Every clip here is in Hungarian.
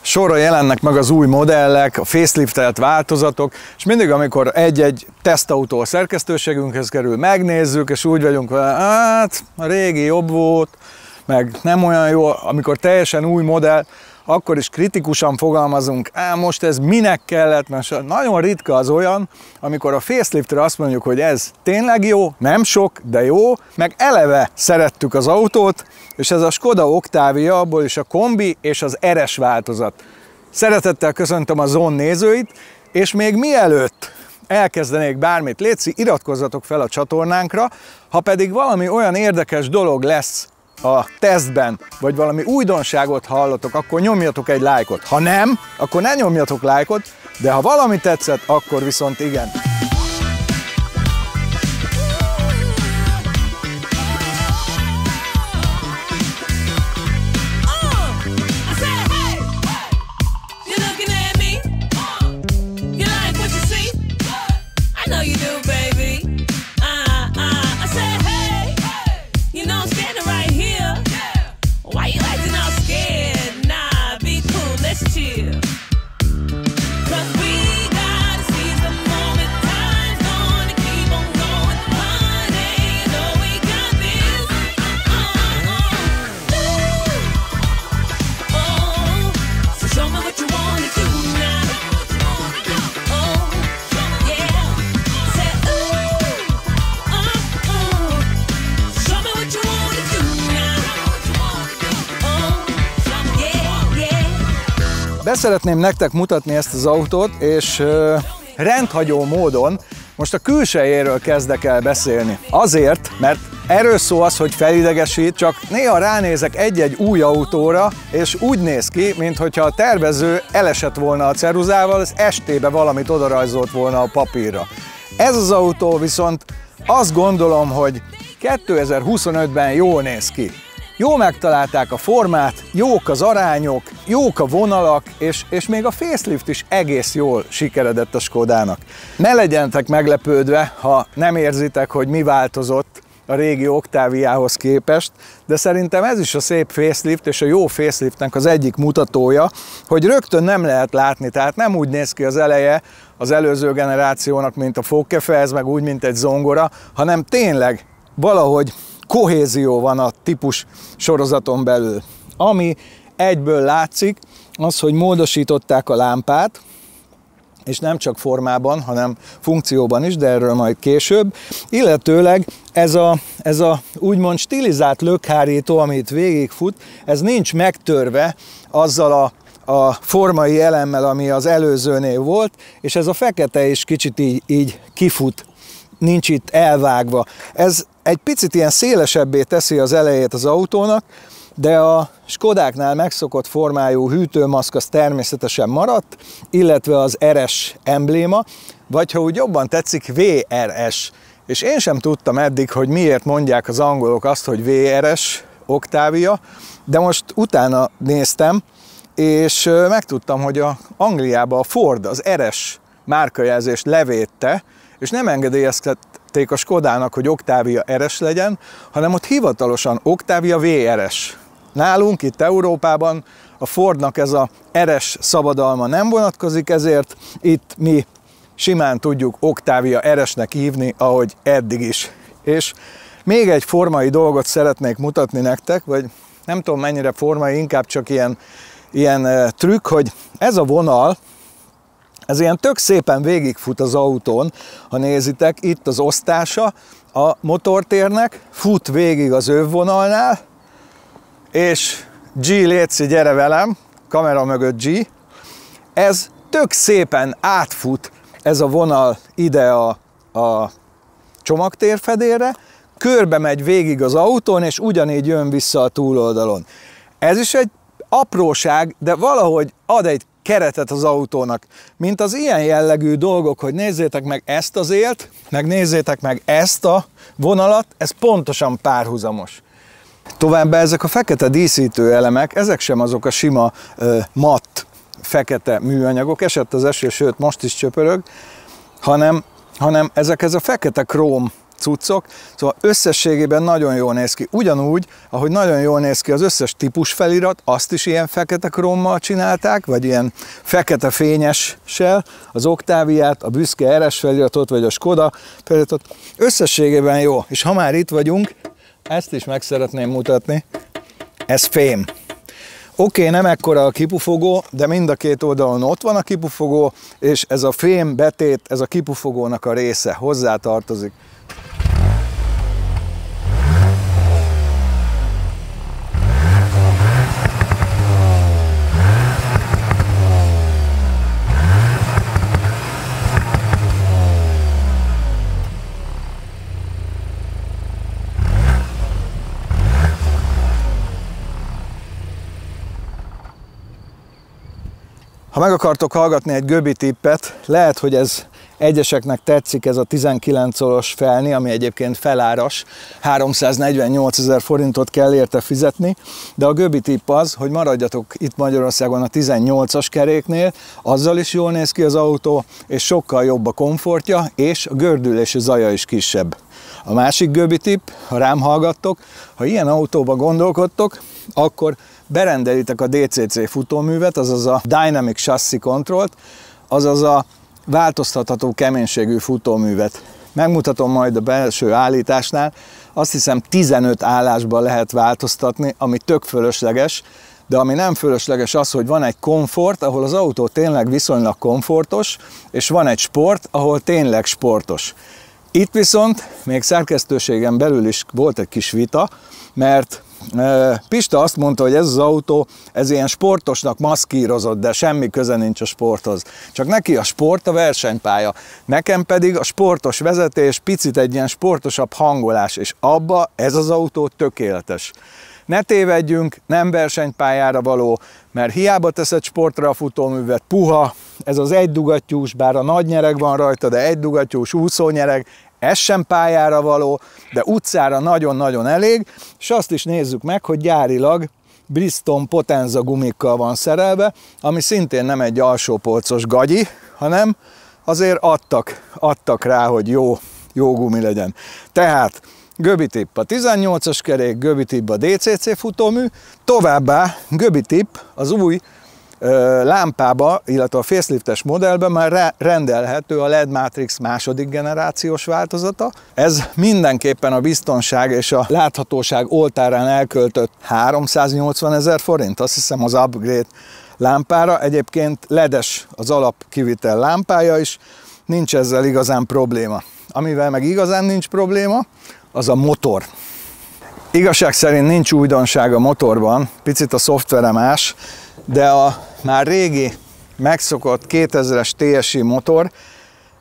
sorra jelennek meg az új modellek, a faceliftelt változatok, és mindig, amikor egy-egy tesztautó a szerkesztőségünkhez kerül, megnézzük, és úgy vagyunk vele, hát a régi jobb volt, meg nem olyan jó, amikor teljesen új modell, akkor is kritikusan fogalmazunk, most ez minek kellett, mert nagyon ritka az olyan, amikor a faceliftre azt mondjuk, hogy ez tényleg jó, nem sok, de jó, meg eleve szerettük az autót, és ez a Skoda Octavia, abból is a kombi és az RS változat. Szeretettel köszöntöm a Zone nézőit, és még mielőtt elkezdenék bármit, létszi, iratkozzatok fel a csatornánkra, ha pedig valami olyan érdekes dolog lesz a tesztben, vagy valami újdonságot hallotok, akkor nyomjatok egy lájkot. Ha nem, akkor ne nyomjatok lájkot, de ha valami tetszett, akkor viszont igen. Beszeretném nektek mutatni ezt az autót, és rendhagyó módon most a külsejéről kezdek el beszélni. Azért, mert erről szó az, hogy felidegesít, csak néha ránézek egy-egy új autóra, és úgy néz ki, mintha a tervező elesett volna a ceruzával, az estébe valamit odarajzolt volna a papírra. Ez az autó viszont azt gondolom, hogy 2025-ben jól néz ki. Jó megtalálták a formát, jók az arányok, jók a vonalak, és még a facelift is egész jól sikeredett a Skodának. Ne legyetek meglepődve, ha nem érzitek, hogy mi változott a régi Octaviához képest, de szerintem ez is a szép facelift és a jó faceliftnek az egyik mutatója, hogy rögtön nem lehet látni, tehát nem úgy néz ki az eleje az előző generációnak, mint a Fokkefez, meg úgy, mint egy zongora, hanem tényleg valahogy kohézió van a típus sorozaton belül. Ami egyből látszik, az, hogy módosították a lámpát, és nem csak formában, hanem funkcióban is, de erről majd később. Illetőleg ez a úgymond stilizált lökhárító, amit végigfut, ez nincs megtörve azzal a formai elemmel, ami az előzőnél volt, és ez a fekete is kicsit így kifut, nincs itt elvágva. Ez egy picit ilyen szélesebbé teszi az elejét az autónak, de a Skodáknál megszokott formájú hűtőmaszk az természetesen maradt, illetve az RS embléma, vagy ha úgy jobban tetszik, VRS. És én sem tudtam eddig, hogy miért mondják az angolok azt, hogy VRS Octavia, de most utána néztem, és megtudtam, hogy Angliában a Ford az RS márkajelzést levédte, és nem engedélyezték a Skodának, hogy Octavia RS legyen, hanem ott hivatalosan Octavia VRS. Nálunk itt Európában a Fordnak ez a RS szabadalma nem vonatkozik, ezért itt mi simán tudjuk Octavia RS-nek hívni, ahogy eddig is. És még egy formai dolgot szeretnék mutatni nektek, vagy nem tudom mennyire formai, inkább csak ilyen trükk, hogy ez a vonal, ez ilyen tök szépen végigfut az autón, ha nézitek, itt az osztása a motortérnek, fut végig az övvonalnál, és G, létszi, gyere velem, kamera mögött G, ez tök szépen átfut ez a vonal ide a csomagtérfedélre, körbe megy végig az autón, és ugyanígy jön vissza a túloldalon. Ez is egy apróság, de valahogy ad egy keretet az autónak, mint az ilyen jellegű dolgok, hogy nézzétek meg ezt az élt, meg nézzétek meg ezt a vonalat, ez pontosan párhuzamos. Továbbá ezek a fekete díszítő elemek, ezek sem azok a sima matt fekete műanyagok, esett az eső, sőt most is csöpörög, hanem ezek ez a fekete króm cuccok, szóval összességében nagyon jól néz ki. Ugyanúgy, ahogy nagyon jól néz ki az összes típus felirat, azt is ilyen fekete krómmal csinálták, vagy ilyen fekete fényessel, az Octaviát, a büszke RS feliratot, vagy a Skoda feliratot. Összességében jó. És ha már itt vagyunk, ezt is meg szeretném mutatni. Ez fém. Oké, nem ekkora a kipufogó, de mind a két oldalon ott van a kipufogó, és ez a fém betét, ez a kipufogónak a része, hozzá tartozik. Ha meg akartok hallgatni egy Göbi tippet, lehet, hogy ez egyeseknek tetszik, ez a 19 szoros felni, ami egyébként feláras, 348 000 forintot kell érte fizetni, de a Göbi tipp az, hogy maradjatok itt Magyarországon a 18-as keréknél, azzal is jól néz ki az autó, és sokkal jobb a komfortja, és a gördülési zaja is kisebb. A másik Göbi tipp, ha rám hallgattok, ha ilyen autóba gondolkodtok, akkor berendelitek a DCC futóművet, azaz a Dynamic Chassis Control-t, azaz a változtatható keménységű futóművet. Megmutatom majd a belső állításnál, azt hiszem 15 állásban lehet változtatni, ami tök fölösleges, de ami nem fölösleges az, hogy van egy komfort, ahol az autó tényleg viszonylag komfortos, és van egy sport, ahol tényleg sportos. Itt viszont még szerkesztőségen belül is volt egy kis vita, mert Pista azt mondta, hogy ez az autó, ez ilyen sportosnak maszkírozott, de semmi köze nincs a sporthoz. Csak neki a sport a versenypálya, nekem pedig a sportos vezetés, picit egy ilyen sportosabb hangolás, és abba ez az autó tökéletes. Ne tévedjünk, nem versenypályára való, mert hiába teszed sportra a futóművet, puha, ez az egydugattyús, bár a nagy nyereg van rajta, de egydugattyús úszónyereg, ez sem pályára való, de utcára nagyon-nagyon elég, és azt is nézzük meg, hogy gyárilag Bridgestone Potenza gumikkal van szerelve, ami szintén nem egy alsópolcos gagyi, hanem azért adtak rá, hogy jó gumi legyen. Tehát Göbi tipp a 18-as kerék, Göbi tipp a DCC futómű, továbbá Göbi tipp az új lámpába, illetve a faceliftes modellben már rendelhető a LED Matrix második generációs változata. Ez mindenképpen a biztonság és a láthatóság oltárán elköltött 380 000 forint, azt hiszem az upgrade lámpára. Egyébként LED-es az alapkivitel lámpája is, nincs ezzel igazán probléma. Amivel meg igazán nincs probléma, az a motor. Igazság szerint nincs újdonság a motorban, picit a szoftvere más, de a már régi, megszokott 2000-es TSI motor,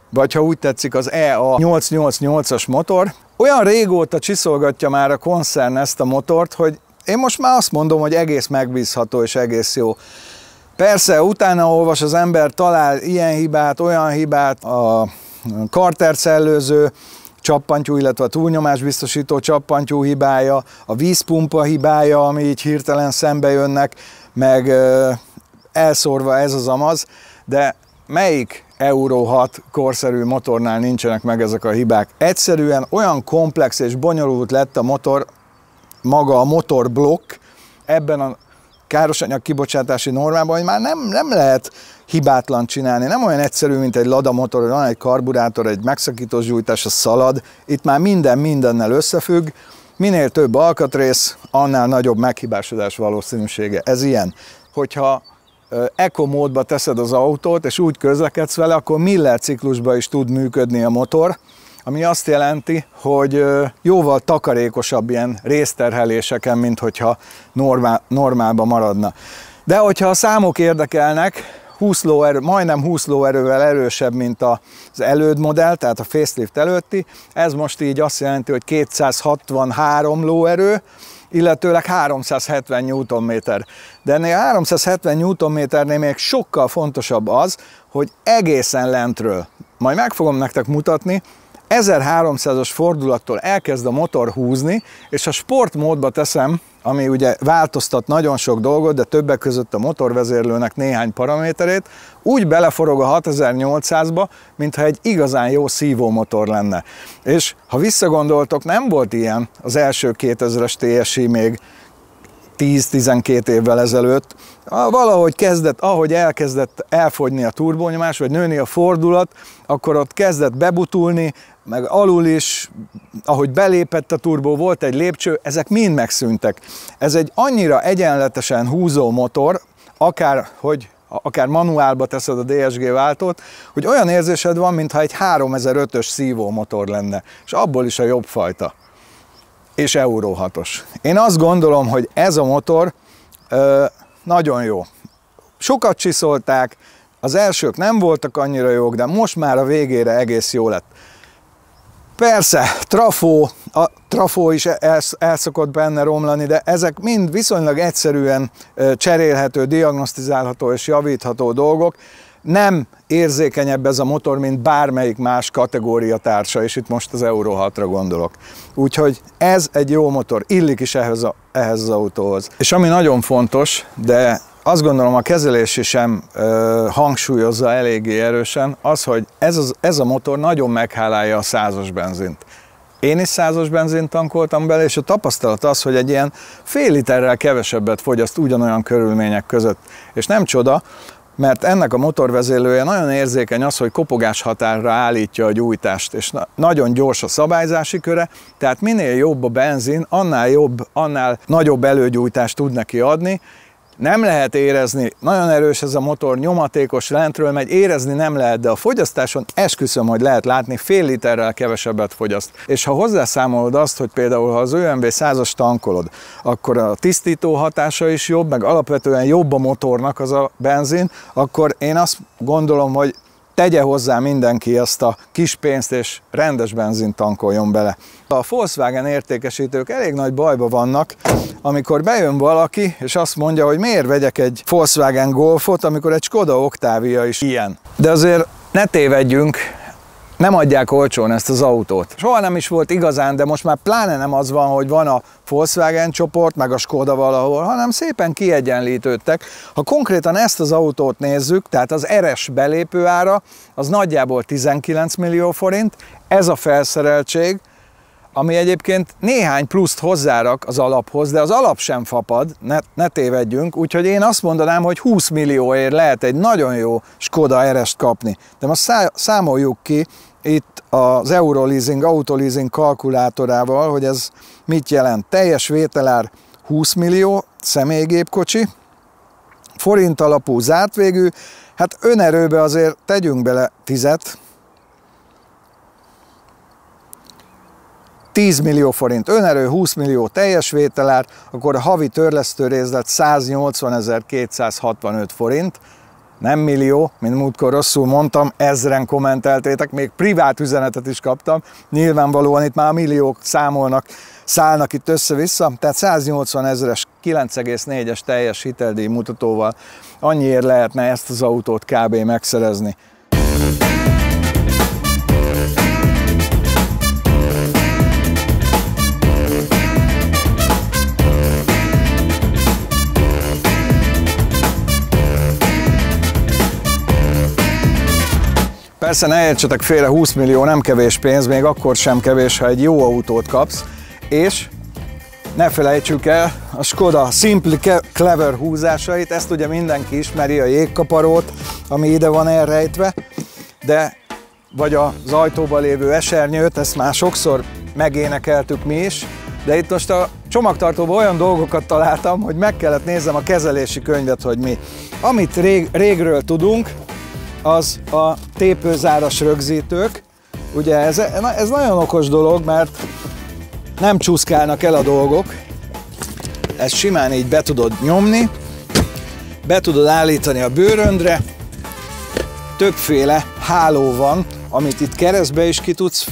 vagy ha úgy tetszik az EA888-as motor, olyan régóta csiszolgatja már a koncern ezt a motort, hogy én most már azt mondom, hogy egész megbízható és egész jó. Persze, utána olvas az ember, talál ilyen hibát, olyan hibát, a kartercellőző csappantyú, illetve a túlnyomásbiztosító csappantyú hibája, a vízpumpa hibája, ami így hirtelen szembe jönnek, meg elszórva ez az amaz, de melyik Euro 6 korszerű motornál nincsenek meg ezek a hibák? Egyszerűen olyan komplex és bonyolult lett a motor, maga a motorblokk ebben a károsanyag kibocsátási normában, hogy már nem lehet hibátlan csinálni. Nem olyan egyszerű, mint egy Lada motor, hogy van egy karburátor, egy megszakítós gyújtás, a szalad. Itt már minden mindennel összefügg. Minél több alkatrész, annál nagyobb meghibásodás valószínűsége. Ez ilyen. Hogyha eco módba teszed az autót, és úgy közlekedsz vele, akkor Miller ciklusban is tud működni a motor, ami azt jelenti, hogy jóval takarékosabb ilyen részterheléseken, mint hogyha normálban maradna. De hogyha a számok érdekelnek, 20 lóerő, majdnem 20 lóerővel erősebb, mint az előd modell, tehát a facelift előtti, ez most így azt jelenti, hogy 263 lóerő, illetőleg 370 Nm. De ennél 370 Nm-nél még sokkal fontosabb az, hogy egészen lentről, majd meg fogom nektek mutatni, 1300-as fordulattól elkezd a motor húzni, és a sportmódba teszem, ami ugye változtat nagyon sok dolgot, de többek között a motorvezérlőnek néhány paraméterét, úgy beleforog a 6800-ba, mintha egy igazán jó szívómotor lenne. És ha visszagondoltok, nem volt ilyen az első 2000-es TSI még 10-12 évvel ezelőtt. Valahogy ahogy elkezdett elfogyni a turbónyomás, vagy nőni a fordulat, akkor ott kezdett bebutulni, meg alul is, ahogy belépett a turbó, volt egy lépcső, ezek mind megszűntek. Ez egy annyira egyenletesen húzó motor, akár manuálba teszed a DSG váltót, hogy olyan érzésed van, mintha egy 3005-ös szívómotor lenne, és abból is a jobb fajta. És Euro 6-os. Én azt gondolom, hogy ez a motor nagyon jó. Sokat csiszolták, az elsők nem voltak annyira jók, de most már a végére egész jó lett. Persze, a trafó is el szokott benne romlani, de ezek mind viszonylag egyszerűen cserélhető, diagnosztizálható és javítható dolgok. Nem érzékenyebb ez a motor, mint bármelyik más kategória társa, és itt most az Euro 6-ra gondolok. Úgyhogy ez egy jó motor, illik is ehhez az autóhoz. És ami nagyon fontos, de azt gondolom a kezelési sem hangsúlyozza eléggé erősen, az, hogy ez a motor nagyon meghálálja a 100-as benzint. Én is 100-as benzint tankoltam bele, és a tapasztalat az, hogy egy ilyen fél literrel kevesebbet fogyaszt ugyanolyan körülmények között. És nem csoda, mert ennek a motorvezérlője nagyon érzékeny az, hogy kopogás határra állítja a gyújtást, és nagyon gyors a szabályzási köre, tehát minél jobb a benzin, annál nagyobb előgyújtást tud neki adni. Nem lehet érezni, nagyon erős ez a motor, nyomatékos, lentről megy, érezni nem lehet, de a fogyasztáson esküszöm, hogy lehet látni, fél literrel kevesebbet fogyaszt. És ha hozzászámolod azt, hogy például ha az ÖMV 100-as tankolod, akkor a tisztító hatása is jobb, meg alapvetően jobb a motornak az a benzin, akkor én azt gondolom, hogy tegye hozzá mindenki ezt a kis pénzt, és rendes benzint tankoljon bele. A Volkswagen értékesítők elég nagy bajba vannak, amikor bejön valaki, és azt mondja, hogy miért vegyek egy Volkswagen Golfot, amikor egy Skoda Octavia is ilyen. De azért ne tévedjünk, nem adják olcsón ezt az autót. Soha nem is volt igazán, de most már pláne nem az van, hogy van a Volkswagen csoport, meg a Skoda valahol, hanem szépen kiegyenlítődtek. Ha konkrétan ezt az autót nézzük, tehát az RS belépőára, az nagyjából 19 millió forint, ez a felszereltség, ami egyébként néhány pluszt hozzárak az alaphoz, de az alap sem fapad, ne tévedjünk, úgyhogy én azt mondanám, hogy 20 millióért lehet egy nagyon jó Skoda RS-t kapni. De most számoljuk ki itt az Euroleasing, Autoleasing kalkulátorával, hogy ez mit jelent. Teljes vételár 20 millió, személygépkocsi, forint alapú zárt végű, hát önerőbe azért tegyünk bele 10-et, 10 millió forint önerő, 20 millió teljes vételár, akkor a havi törlesztő részlet 180.265 forint, nem millió, mint múltkor rosszul mondtam, 1000-en kommenteltétek, még privát üzenetet is kaptam, nyilvánvalóan itt már a milliók szállnak itt össze-vissza, tehát 180 000-es 9,4-es teljes hiteldíj mutatóval annyiért lehetne ezt az autót kb. Megszerezni. Persze ne értsetek félre, 20 millió nem kevés pénz, még akkor sem kevés, ha egy jó autót kapsz, és ne felejtsük el a Skoda Simply Clever húzásait, ezt ugye mindenki ismeri, a jégkaparót, ami ide van elrejtve, de vagy az ajtóban lévő esernyőt, ezt már sokszor megénekeltük mi is, de itt most a csomagtartóban olyan dolgokat találtam, hogy meg kellett néznem a kezelési könyvet, hogy mi. Amit régről tudunk, az a tépőzáras rögzítők. Ugye ez nagyon okos dolog, mert nem csúszkálnak el a dolgok. Ezt simán így be tudod nyomni, be tudod állítani a bőröndre. Többféle háló van, amit itt keresztbe is ki tudsz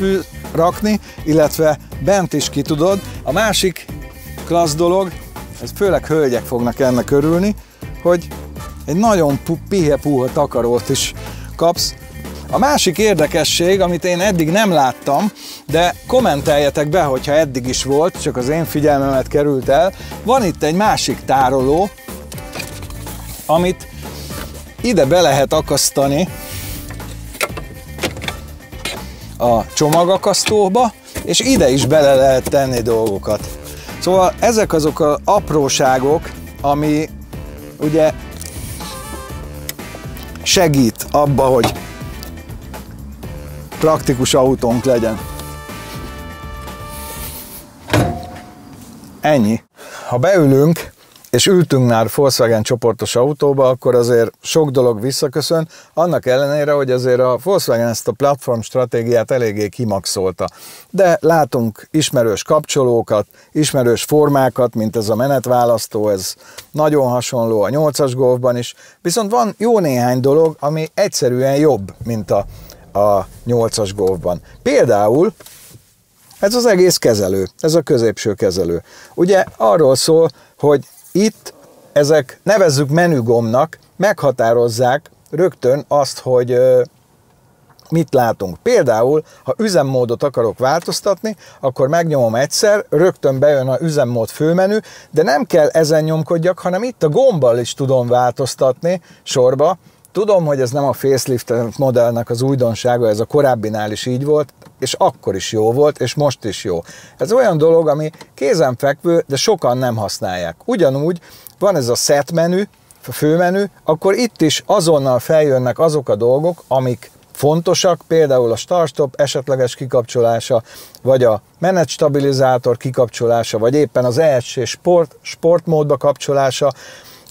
rakni, illetve bent is ki tudod. A másik klassz dolog, ez főleg hölgyek fognak ennek örülni, hogy egy nagyon pihe-puha takarót is kapsz, A másik érdekesség, amit én eddig nem láttam, de kommenteljetek be, hogyha eddig is volt, csak az én figyelmemet került el, van itt egy másik tároló, amit ide be lehet akasztani a csomagakasztóba, és ide is bele lehet tenni dolgokat. Szóval ezek azok az apróságok, ami ugye segít abba, hogy praktikus autónk legyen. Ennyi. Ha beülünk, és ültünk már Volkswagen csoportos autóba, akkor azért sok dolog visszaköszön, annak ellenére, hogy azért a Volkswagen ezt a platform stratégiát eléggé kimaxolta. De látunk ismerős kapcsolókat, ismerős formákat, mint ez a menetválasztó, ez nagyon hasonló a 8-as Golfban is, viszont van jó néhány dolog, ami egyszerűen jobb, mint a 8-as Golfban. Például ez az egész kezelő, ez a középső kezelő. Ugye arról szól, hogy itt ezek, nevezzük menügombnak, meghatározzák rögtön azt, hogy mit látunk. Például, ha üzemmódot akarok változtatni, akkor megnyomom egyszer, rögtön bejön a üzemmód főmenü, de nem kell ezen nyomkodjak, hanem itt a gombbal is tudom változtatni sorba. Tudom, hogy ez nem a facelift modellnek az újdonsága, ez a korábbinál is így volt, és akkor is jó volt, és most is jó. Ez olyan dolog, ami kézenfekvő, de sokan nem használják. Ugyanúgy van ez a set menü, a főmenü, akkor itt is azonnal feljönnek azok a dolgok, amik fontosak, például a start-stop esetleges kikapcsolása, vagy a menetstabilizátor kikapcsolása, vagy éppen az ESC sportmódba kapcsolása,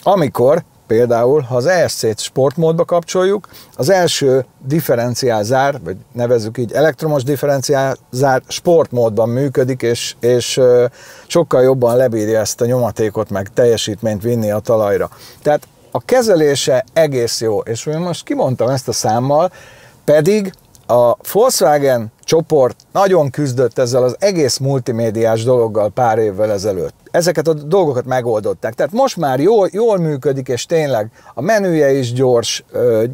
amikor például, ha az ESC-t sportmódba kapcsoljuk, az első differenciálzár, vagy nevezzük így elektromos differenciálzár sportmódban működik, és sokkal jobban lebírja ezt a nyomatékot, meg teljesítményt vinni a talajra. Tehát a kezelése egész jó, és most kimondtam ezt a számmal, pedig a Volkswagen csoport nagyon küzdött ezzel az egész multimédiás dologgal pár évvel ezelőtt. Ezeket a dolgokat megoldották. Tehát most már jól működik, és tényleg a menüje is gyors,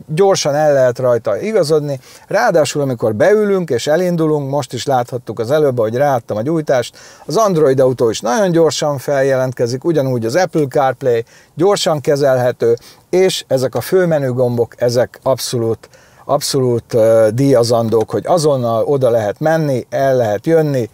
gyorsan el lehet rajta igazodni. Ráadásul, amikor beülünk és elindulunk, most is láthattuk az előbb, hogy ráadtam a gyújtást, az Android Auto is nagyon gyorsan feljelentkezik, ugyanúgy az Apple CarPlay gyorsan kezelhető, és ezek a főmenü gombok, ezek abszolút díjazandók, hogy azonnal oda lehet menni, el lehet jönni,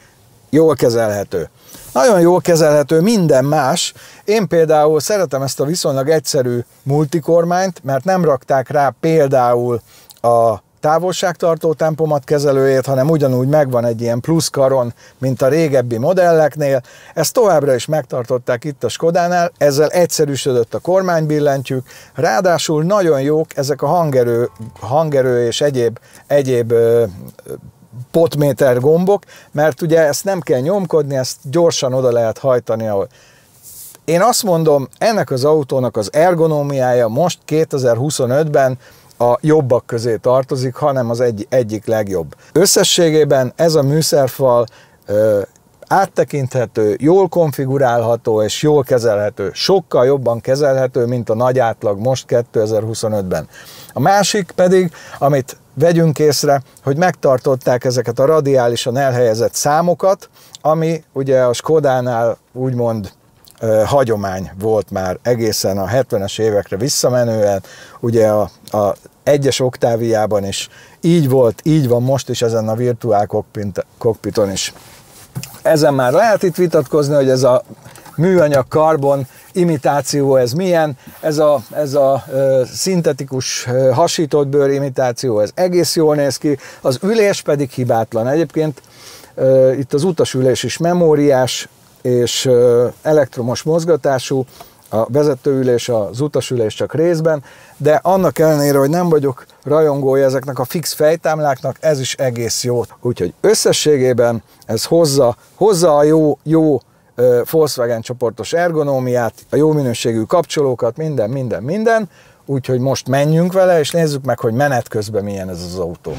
jól kezelhető. Nagyon jól kezelhető minden más. Én például szeretem ezt a viszonylag egyszerű multikormányt, mert nem rakták rá például a távolságtartó tempomat kezelőjét, hanem ugyanúgy megvan egy ilyen plusz karon, mint a régebbi modelleknél. Ezt továbbra is megtartották itt a Skodánál, ezzel egyszerűsödött a kormánybillentyűk, ráadásul nagyon jók ezek a hangerő és egyéb potméter gombok, mert ugye ezt nem kell nyomkodni, ezt gyorsan oda lehet hajtani, ahol. Én azt mondom, ennek az autónak az ergonómiája most 2025-ben a jobbak közé tartozik, hanem az egyik legjobb. Összességében ez a műszerfal áttekinthető, jól konfigurálható és jól kezelhető. Sokkal jobban kezelhető, mint a nagy átlag most 2025-ben. A másik pedig, amit vegyünk észre, hogy megtartották ezeket a radiálisan elhelyezett számokat, ami ugye a Skodánál úgymond hagyomány volt már egészen a 70-es évekre visszamenően, ugye a egyes Octaviában is így volt, így van most is ezen a virtuál cockpiton is. Ezen már lehet itt vitatkozni, hogy ez a műanyag karbon imitáció, ez milyen, ez a szintetikus hasított bőr imitáció, ez egész jól néz ki, az ülés pedig hibátlan. Egyébként itt az utasülés is memóriás és elektromos mozgatású, a vezetőülés, az utasülés csak részben, de annak ellenére, hogy nem vagyok rajongója ezeknek a fix fejtámláknak, ez is egész jó. Úgyhogy összességében ez hozza a jó Volkswagen csoportos ergonómiát, a jó minőségű kapcsolókat, minden, úgyhogy most menjünk vele, és nézzük meg, hogy menet közben milyen ez az autó.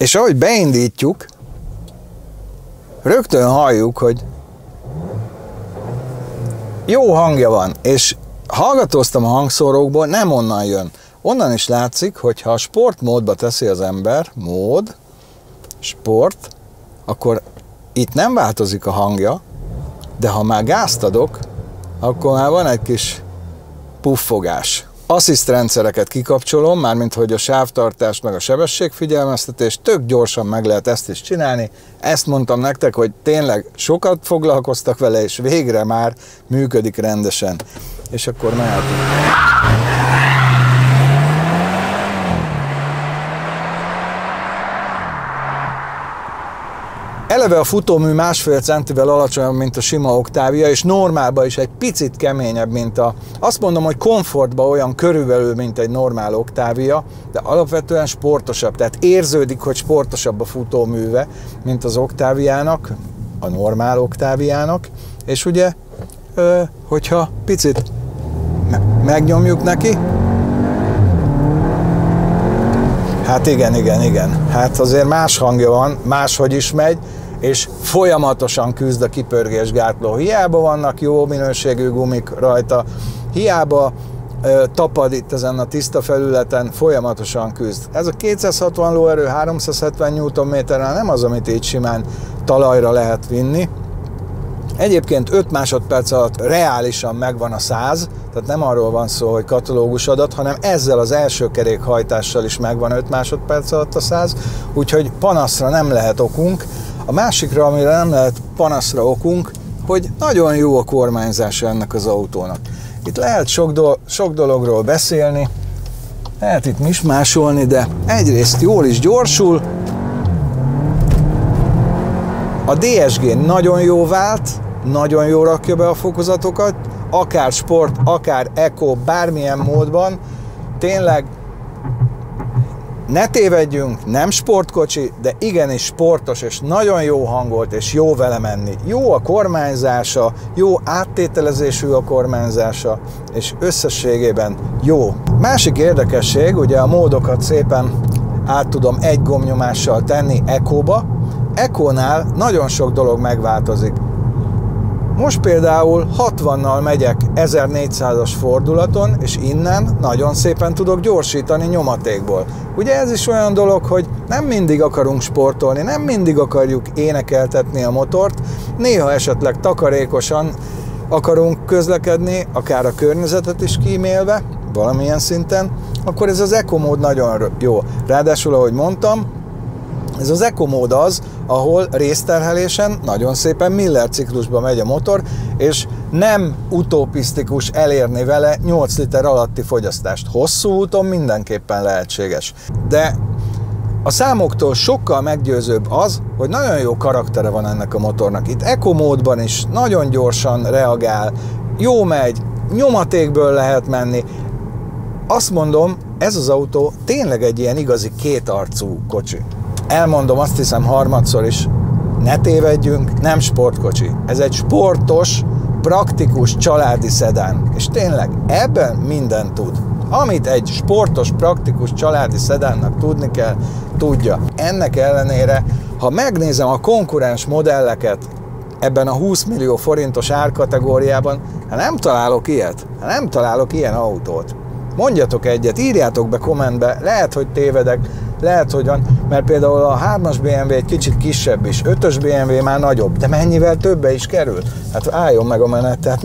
És ahogy beindítjuk, rögtön halljuk, hogy jó hangja van, és hallgatóztam a hangszórókból, nem onnan jön. Onnan is látszik, hogy ha a sportmódba teszi az ember, mód, sport, akkor itt nem változik a hangja, de ha már gázt adok, akkor már van egy kis puffogás. Asszisztrendszereket kikapcsolom, mármint hogy a sávtartást meg a sebességfigyelmeztetést, tök gyorsan meg lehet ezt is csinálni. Ezt mondtam nektek, hogy tényleg sokat foglalkoztak vele, és végre már működik rendesen. És akkor mehetünk. Eleve a futómű 1,5 centivel alacsonyabb, mint a sima Octavia, és normálban is egy picit keményebb, mint azt mondom, hogy komfortban olyan körülbelül, mint egy normál Octavia, de alapvetően sportosabb, tehát érződik, hogy sportosabb a futóműve, mint az Octaviának, a normál Octaviának, és ugye, hogyha picit megnyomjuk neki, hát igen, hát azért más hangja van, máshogy is megy, és folyamatosan küzd a kipörgésgátló. Hiába vannak jó minőségű gumik rajta, hiába tapad itt ezen a tiszta felületen, folyamatosan küzd. Ez a 260 lóerő 370 Nm-nel nem az, amit így simán talajra lehet vinni. Egyébként 5 másodperc alatt reálisan megvan a 100, tehát nem arról van szó, hogy katalógus adat, hanem ezzel az első kerékhajtással is megvan 5 másodperc alatt a 100, úgyhogy panaszra nem lehet okunk. A másikra, amire nem lehet panaszra okunk, hogy nagyon jó a kormányzása ennek az autónak. Itt lehet sok dologról beszélni, lehet itt mismásolni, de egyrészt jól is gyorsul. A DSG nagyon jó vált, nagyon jól rakja be a fokozatokat, akár sport, akár eco, bármilyen módban. Tényleg ne tévedjünk, nem sportkocsi, de igenis sportos, és nagyon jó hangolt, és jó vele menni. Jó a kormányzása, jó áttételezésű a kormányzása, és összességében jó. Másik érdekesség, ugye a módokat szépen át tudom egy gombnyomással tenni Eco-ba. Eco-nál nagyon sok dolog megváltozik. Most például 60-nal megyek 1400-as fordulaton, és innen nagyon szépen tudok gyorsítani nyomatékból. Ugye ez is olyan dolog, hogy nem mindig akarunk sportolni, nem mindig akarjuk énekeltetni a motort, néha esetleg takarékosan akarunk közlekedni, akár a környezetet is kímélve, valamilyen szinten, akkor ez az Eco mód nagyon jó. Ráadásul, ahogy mondtam, ez az Eco mód az, ahol részterhelésen nagyon szépen Miller ciklusba megy a motor, és nem utopisztikus elérni vele 8 liter alatti fogyasztást. Hosszú úton mindenképpen lehetséges. De a számoktól sokkal meggyőzőbb az, hogy nagyon jó karaktere van ennek a motornak. Itt Eco módban is nagyon gyorsan reagál, jó megy, nyomatékből lehet menni. Azt mondom, ez az autó tényleg egy ilyen igazi kétarcú kocsi. Elmondom, azt hiszem harmadszor is, ne tévedjünk, nem sportkocsi. Ez egy sportos, praktikus családi szedán. És tényleg ebben mindent tud. Amit egy sportos, praktikus családi szedánnak tudni kell, tudja. Ennek ellenére, ha megnézem a konkurens modelleket ebben a 20 millió forintos árkategóriában, hát nem találok ilyet. Hát nem találok ilyen autót. Mondjatok egyet, írjátok be kommentbe, lehet, hogy tévedek, lehet, hogy van, mert például a 3-as BMW egy kicsit kisebb is, 5-ös BMW már nagyobb, de mennyivel többe is kerül? Hát álljon meg a menet, tehát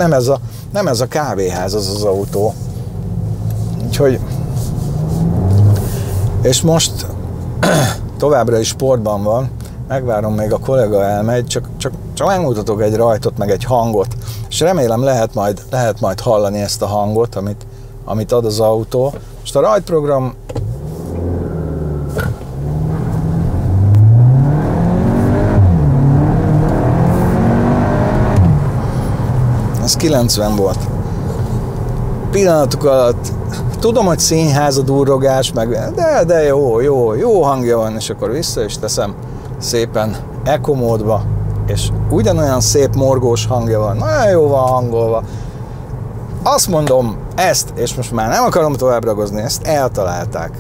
nem ez a kávéház az autó. Úgyhogy, és most továbbra is sportban van, megvárom, még a kollega elmegy, csak megmutatok egy rajtot, meg egy hangot, és remélem lehet majd hallani ezt a hangot, amit ad az autó. Most a rajtprogram ez 90 volt. Pillanatok alatt tudom, hogy színház a durrogás, de jó hangja van, és akkor vissza is teszem szépen Eco módba, és ugyanolyan szép morgós hangja van, nagyon jó van hangolva. Azt mondom, ezt, és most már nem akarom tovább ragozni, ezt eltalálták.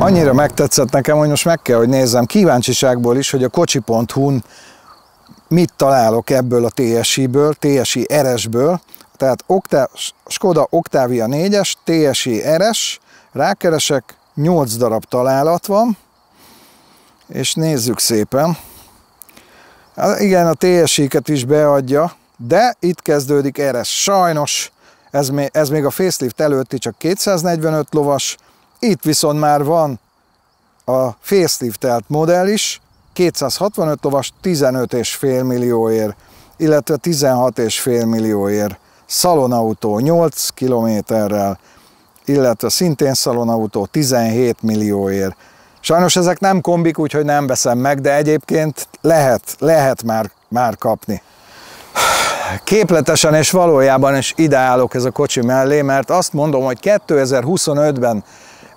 Annyira megtetszett nekem, hogy most meg kell, hogy nézzem kíváncsiságból is, hogy a kocsi.hu-n mit találok ebből a TSI-ből, TSI RS-ből. Tehát Skoda Octavia 4-es, TSI RS, rákeresek, 8 darab találat van, és nézzük szépen. Igen, a TSI-ket is beadja, de itt kezdődik RS. Sajnos ez még a facelift előtti csak 245 lovas, itt viszont már van a faceliftelt modell is, 265 lovas, 15,5 millióért, illetve 16,5 millióért. Szalonautó 8 kilométerrel, illetve szintén szalonautó 17 millióért. Sajnos ezek nem kombik, úgyhogy nem veszem meg, de egyébként lehet már kapni. Képletesen és valójában is ideálok ez a kocsi mellé, mert azt mondom, hogy 2025-ben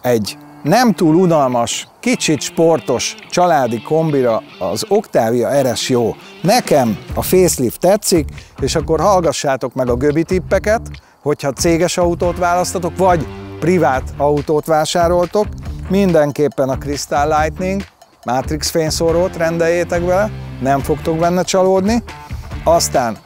egy nem túl unalmas, kicsit sportos családi kombira az Octavia RS jó. Nekem a facelift tetszik, és akkor hallgassátok meg a Göbi tippeket, hogyha céges autót választatok, vagy privát autót vásároltok, mindenképpen a Crystal Lightning Matrix fényszórót rendeljétek vele, nem fogtok benne csalódni. Aztán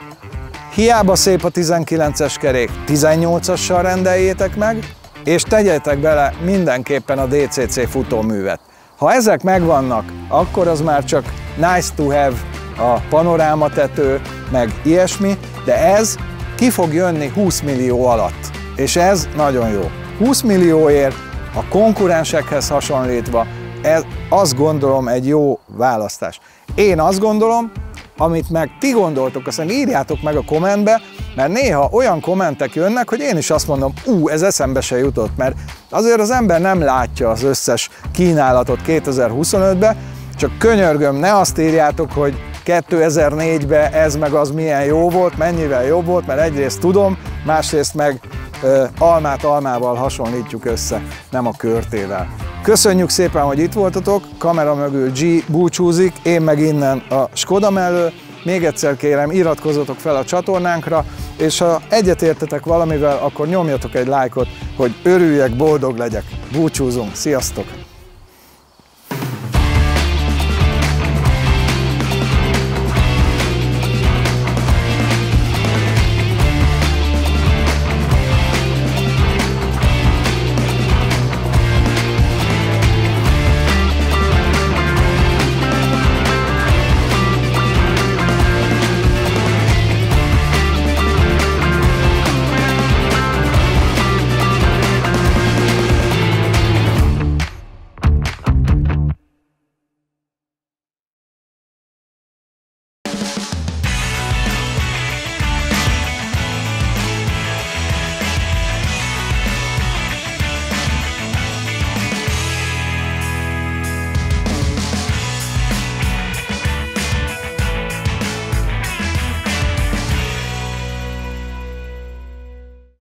hiába szép a 19-es kerék, 18-assal rendeljétek meg, és tegyetek bele mindenképpen a DCC futóművet. Ha ezek megvannak, akkor az már csak nice to have, a panorámatető, meg ilyesmi, de ez ki fog jönni 20 millió alatt. És ez nagyon jó. 20 millióért a konkurensekhez hasonlítva, ez azt gondolom egy jó választás. Én azt gondolom, amit meg ti gondoltok, aztán írjátok meg a kommentbe, mert néha olyan kommentek jönnek, hogy én is azt mondom, ez eszembe se jutott, mert azért az ember nem látja az összes kínálatot 2025-ben, csak könyörgöm, ne azt írjátok, hogy 2004-ben ez meg az milyen jó volt, mennyivel jobb volt, mert egyrészt tudom, másrészt meg almát almával hasonlítjuk össze, nem a körtével. Köszönjük szépen, hogy itt voltatok, kamera mögül G búcsúzik, én meg innen a Skoda mellől. Még egyszer kérem, iratkozzatok fel a csatornánkra, és ha egyetértetek valamivel, akkor nyomjatok egy lájkot, hogy örüljek, boldog legyek. Búcsúzunk, sziasztok!